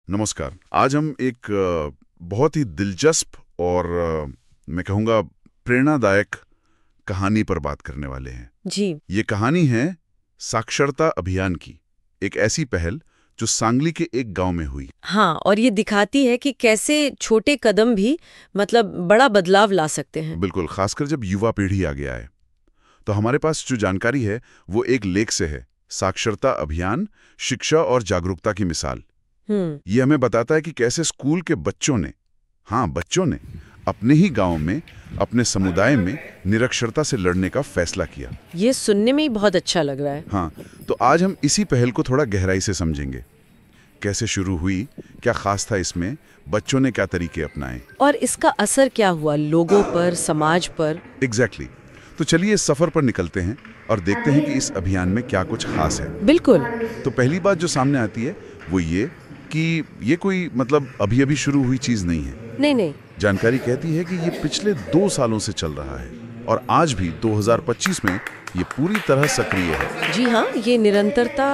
नमस्कार। आज हम एक बहुत ही दिलचस्प और मैं कहूँगा प्रेरणादायक कहानी पर बात करने वाले हैं। जी। ये कहानी है साक्षरता अभियान की, एक ऐसी पहल जो सांगली के एक गांव में हुई। हाँ, और ये दिखाती है कि कैसे छोटे कदम भी मतलब बड़ा बदलाव ला सकते हैं। बिल्कुल, खासकर जब युवा पीढ़ी आगे आए। तो हमारे पास जो जानकारी है वो एक लेख से है, साक्षरता अभियान, शिक्षा और जागरूकता की मिसाल। ये हमें बताता है कि कैसे स्कूल के बच्चों ने अपने ही गांव में, अपने समुदाय में निरक्षरता से लड़ने का फैसला किया। ये सुनने में ही बहुत अच्छा लग रहा है। हाँ, तो आज हम इसी पहल को थोड़ा गहराई से समझेंगे। कैसे शुरू हुई, क्या खास था इसमें, बच्चों ने क्या तरीके अपनाए और इसका असर क्या हुआ लोगों पर, समाज पर। एग्जैक्टली। तो चलिए इस सफर पर निकलते हैं और देखते हैं कि इस अभियान में क्या कुछ खास है। बिल्कुल। तो पहली बात जो सामने आती है वो ये कि ये कोई मतलब अभी शुरू हुई चीज नहीं है। नहीं। जानकारी कहती है कि ये पिछले 2 सालों से चल रहा है और आज भी 2025 में ये पूरी तरह सक्रिय है। जी हाँ, ये निरंतरता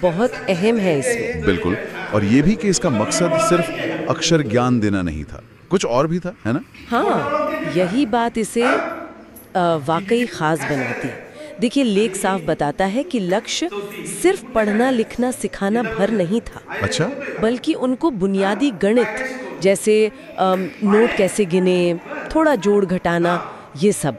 बहुत अहम है इसमें। बिल्कुल। और ये भी कि इसका मकसद सिर्फ अक्षर ज्ञान देना नहीं था, कुछ और भी था, है ना? हाँ, यही बात इसे वाकई खास बनाती है। देखिए, लेख साफ बताता है कि लक्ष्य सिर्फ पढ़ना लिखना सिखाना भर नहीं था। अच्छा। बल्कि उनको बुनियादी गणित जैसे नोट कैसे गिने, थोड़ा जोड़ घटाना, ये सब।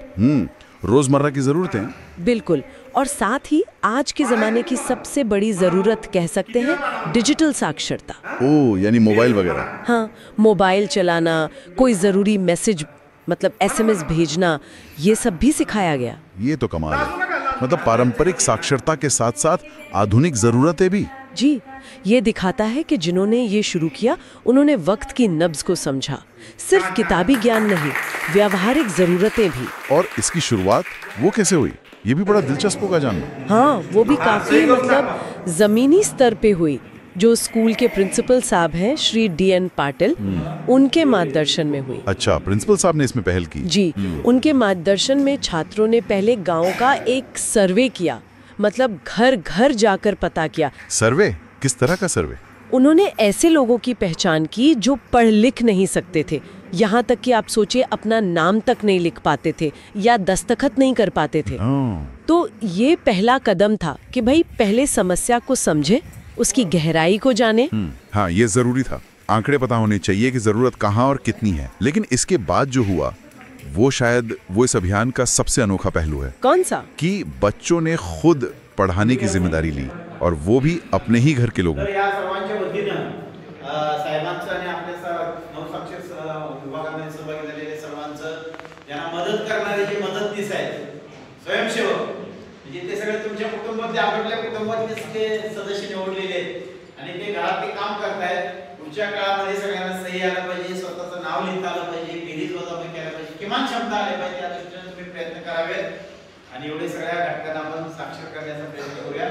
रोजमर्रा की जरूरतें। बिल्कुल। और साथ ही आज के जमाने की सबसे बड़ी जरूरत कह सकते हैं डिजिटल साक्षरता। ओ, यानी मोबाइल वगैरह। हाँ, मोबाइल चलाना, कोई जरूरी मैसेज मतलब एसएमएस भेजना, ये सब भी सिखाया गया। ये तो कमाल है। मतलब पारंपरिक साक्षरता के साथ साथ आधुनिक जरूरतें भी। जी, ये दिखाता है कि जिन्होंने ये शुरू किया उन्होंने वक्त की नब्ज को समझा। सिर्फ किताबी ज्ञान नहीं, व्यावहारिक जरूरतें भी। और इसकी शुरुआत वो कैसे हुई, ये भी बड़ा दिलचस्प होगा जानना। हाँ, वो भी काफी मतलब जमीनी स्तर पे हुई। जो स्कूल के प्रिंसिपल साहब हैं श्री DN पाटिल, उनके मार्गदर्शन में हुई। अच्छा, प्रिंसिपल साहब ने इसमें पहल की। जी, उनके मार्गदर्शन में छात्रों ने पहले गांव का एक सर्वे किया, मतलब घर घर जाकर पता किया। सर्वे? किस तरह का सर्वे? उन्होंने ऐसे लोगों की पहचान की जो पढ़ लिख नहीं सकते थे, यहाँ तक कि आप सोचिए अपना नाम तक नहीं लिख पाते थे या दस्तखत नहीं कर पाते थे। तो ये पहला कदम था कि भाई पहले समस्या को समझे, उसकी गहराई को जाने। हाँ, ये जरूरी था। आंकड़े पता होने चाहिए कि जरूरत कहाँ और कितनी है। लेकिन इसके बाद जो हुआ वो शायद वो इस अभियान का सबसे अनोखा पहलू है। कौन सा? कि बच्चों ने खुद पढ़ाने की जिम्मेदारी ली, और वो भी अपने ही घर के लोगों। ते सगळे तुमच्या कुटुंबातले आपल्या कुटुंबातले सदस्य निवडलेले आहेत आणि ते घरात ते काम करतायत. पुढच्या काळामध्ये सगळ्यांना सही आला पाहिजे, स्वतःचं नाव लिहिता आलं पाहिजे, बेरीज वजाबाकी केल्या पाहिजे, किमान क्षमता आल्या पाहिजे. त्या दृष्टीने तुम्ही प्रयत्न करावेत आणि एवढे सगळ्या घटकांना आपण साक्षर करण्याचा प्रयत्न करूया.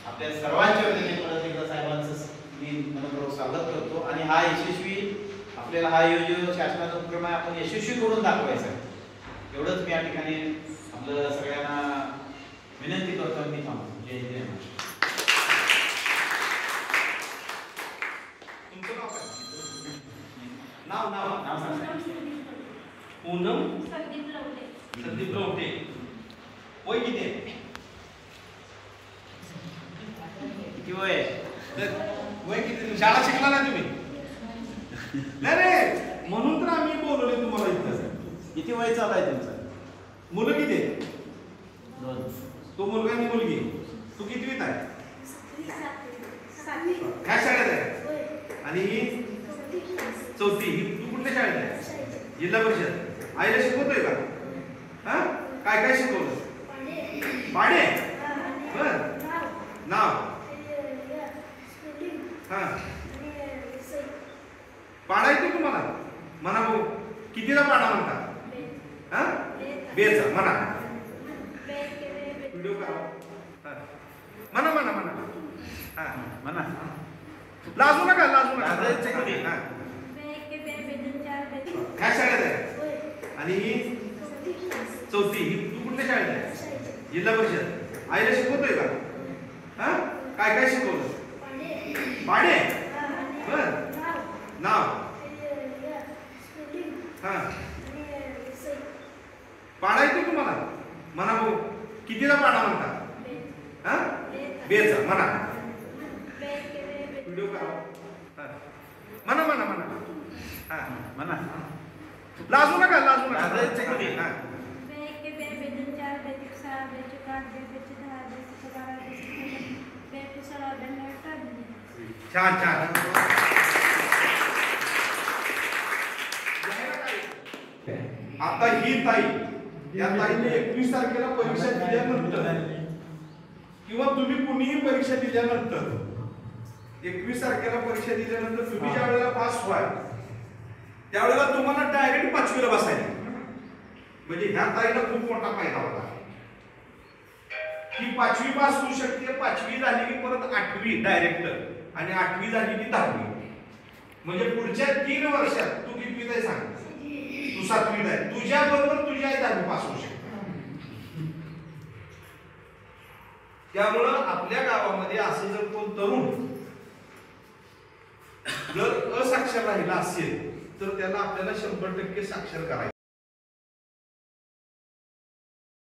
आपल्या सर्वांच्या वतीने परत एकदा साहेबांचं मी मनपूर्वक स्वागत करतो. आणि हा यशस्वी आपल्याला हा शासनाचा उपक्रम आहे, आपण यशस्वी करून दाखवायचा आहे. एवढंच मी या ठिकाणी आपलं सगळ्यांना विनंती करतो. मी थांबतो. जय जय महाराष्ट्र. तुमचं नाव काय? नाव नाव नाव सांगा. पूनम संदीप लवटे. वय किती आहे? किती वय आहे? वय किती? शाळा शिकला ना तुम्ही? नाही रे, म्हणून तर आम्ही बोलवले तुम्हाला इथं. किती वय चालू आहे तुमचं? मुलं किती आहे? 2. तो मुलगा आणि मुलगी. तू कितवीत आहे? ह्या शाळेत आहे. आणि ही 4थी. तू कुठल्या शाळेत आहे? जिल्हा परिषद. आईला शिकवतोय का? हा, काय काय शिकवलं? पाडे. बर. नाव? हा, पाडा येतो तुम्हाला? म्हणा भाऊ. कितीला पाडा म्हणता? हा, बेचा म्हणा. व्हिडिओ करा. म्हणा म्हणा म्हणा. हा म्हणा. लाजू नका, लाजू नका. ह्या शाळेत आहे. आणि ही 4थी. तू कुठल्या शाळेत आहे? जिल्हा परिषद. आईला शिकवतोय का? हा, काय काय शिकवलं? पाडे. बर. नाव हा पाडा येतो तुम्हाला म्हणा भाऊ कितीला पाडा म्हणता हा बेचा म्हणा व्हिडिओ करा म्हणा म्हणा म्हणा हा म्हणा लाजू नका लाजू नका छान छान आता ही ताई या ताईने 21 तारखेला परीक्षा दिल्यानंतर किंवा तुम्ही कुणीही परीक्षा दिल्यानंतर 21 तारखेला परीक्षा दिल्यानंतर तुम्ही ज्या वेळेला पास व्हाल त्यावेळेला तुम्हाला डायरेक्ट 5वीला बसायला म्हणजे ह्या ताईला खूप मोठा फायदा होता की 5वी पास होऊ शकते 5वी झाली की परत 8वी डायरेक्ट आणि 8वी झाली की 10वी म्हणजे पुढच्या 3 वर्षात तू कितवीत आहे सांग तू 7वीत आहे तुझ्या बरोबर तुझी आई 10वी पास होऊ शकते त्यामुळं आपल्या गावामध्ये असे जर कोण तरुण जर असाक्षर राहिला असेल तर त्याला आपल्याला 100% साक्षर करायचं